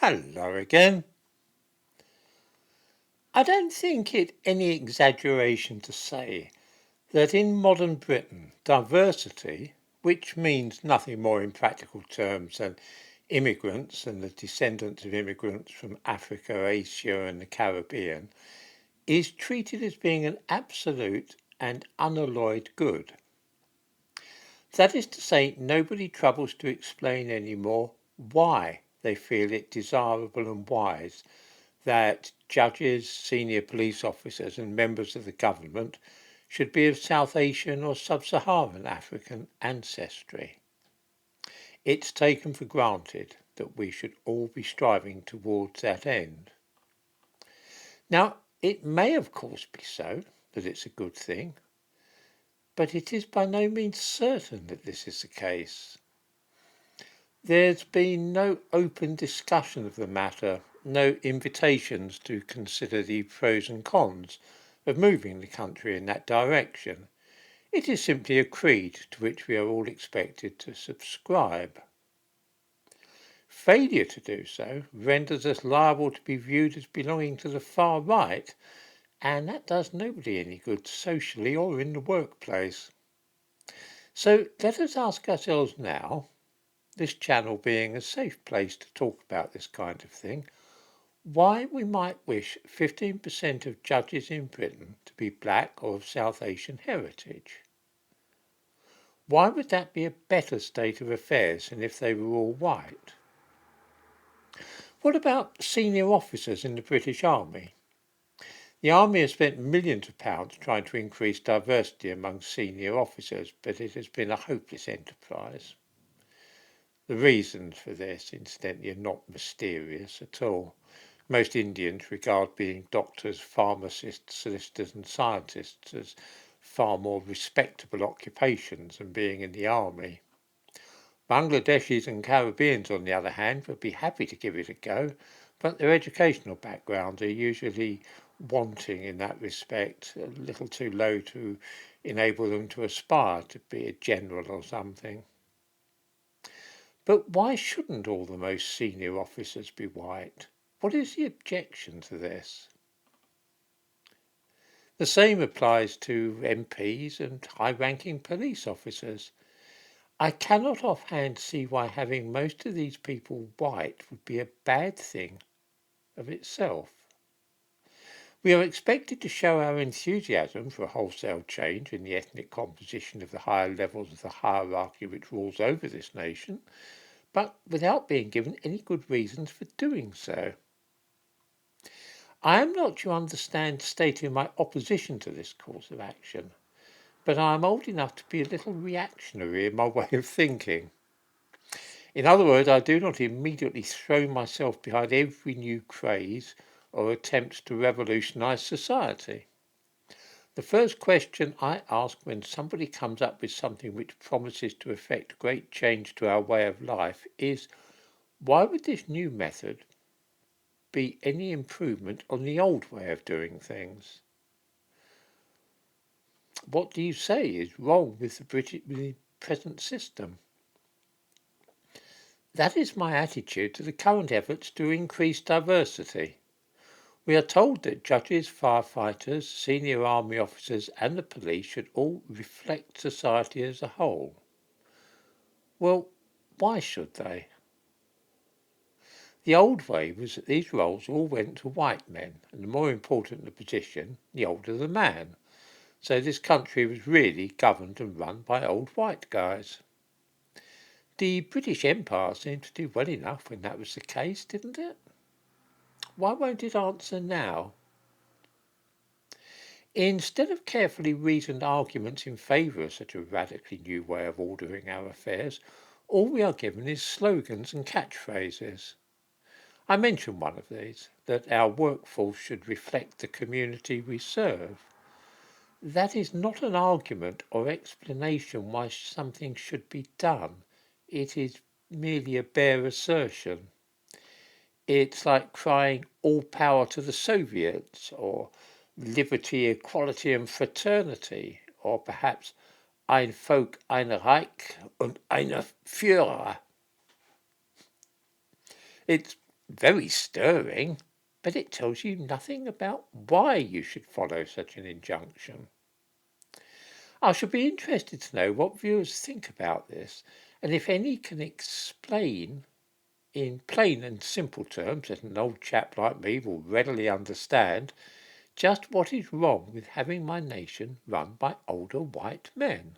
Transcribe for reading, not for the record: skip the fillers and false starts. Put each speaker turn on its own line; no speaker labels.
Hello again. I don't think it any exaggeration to say that in modern Britain, diversity, which means nothing more in practical terms than immigrants and the descendants of immigrants from Africa, Asia and the Caribbean, is treated as being an absolute and unalloyed good. That is to say, nobody troubles to explain any more why they feel it desirable and wise that judges, senior police officers and members of the government should be of South Asian or Sub-Saharan African ancestry. It's taken for granted that we should all be striving towards that end. Now, it may of course be so that it's a good thing, but it is by no means certain that this is the case. There's been no open discussion of the matter, no invitations to consider the pros and cons of moving the country in that direction. It is simply a creed to which we are all expected to subscribe. Failure to do so renders us liable to be viewed as belonging to the far right, and that does nobody any good socially or in the workplace. So let us ask ourselves now, this channel being a safe place to talk about this kind of thing, why we might wish 15% of judges in Britain to be black or of South Asian heritage. Why would that be a better state of affairs than if they were all white? What about senior officers in the British Army? The Army has spent millions of pounds trying to increase diversity among senior officers, but it has been a hopeless enterprise. The reasons for this, incidentally, are not mysterious at all. Most Indians regard being doctors, pharmacists, solicitors and scientists as far more respectable occupations than being in the army. Bangladeshis and Caribbeans, on the other hand, would be happy to give it a go, but their educational backgrounds are usually wanting in that respect, a little too low to enable them to aspire to be a general or something. But why shouldn't all the most senior officers be white? What is the objection to this? The same applies to MPs and high-ranking police officers. I cannot offhand see why having most of these people white would be a bad thing of itself. We are expected to show our enthusiasm for a wholesale change in the ethnic composition of the higher levels of the hierarchy which rules over this nation, but without being given any good reasons for doing so. I am not, you understand, stating my opposition to this course of action, but I am old enough to be a little reactionary in my way of thinking. In other words, I do not immediately throw myself behind every new craze or attempt to revolutionise society. The first question I ask when somebody comes up with something which promises to effect great change to our way of life is, why would this new method be any improvement on the old way of doing things? What do you say is wrong with the present system? That is my attitude to the current efforts to increase diversity. We are told that judges, firefighters, senior army officers and the police should all reflect society as a whole. Well, why should they? The old way was that these roles all went to white men, and the more important the position, the older the man. So this country was really governed and run by old white guys. The British Empire seemed to do well enough when that was the case, didn't it? Why won't it answer now? Instead of carefully reasoned arguments in favour of such a radically new way of ordering our affairs, all we are given is slogans and catchphrases. I mentioned one of these, that our workforce should reflect the community we serve. That is not an argument or explanation why something should be done. It is merely a bare assertion. It's like crying all power to the Soviets, or liberty, equality and fraternity, or perhaps ein Volk, ein Reich und eine Führer. It's Very stirring, but it tells you nothing about why you should follow such an injunction. I shall be interested to know what viewers think about this, and if any can explain in plain and simple terms that an old chap like me will readily understand just what is wrong with having my nation run by older white men.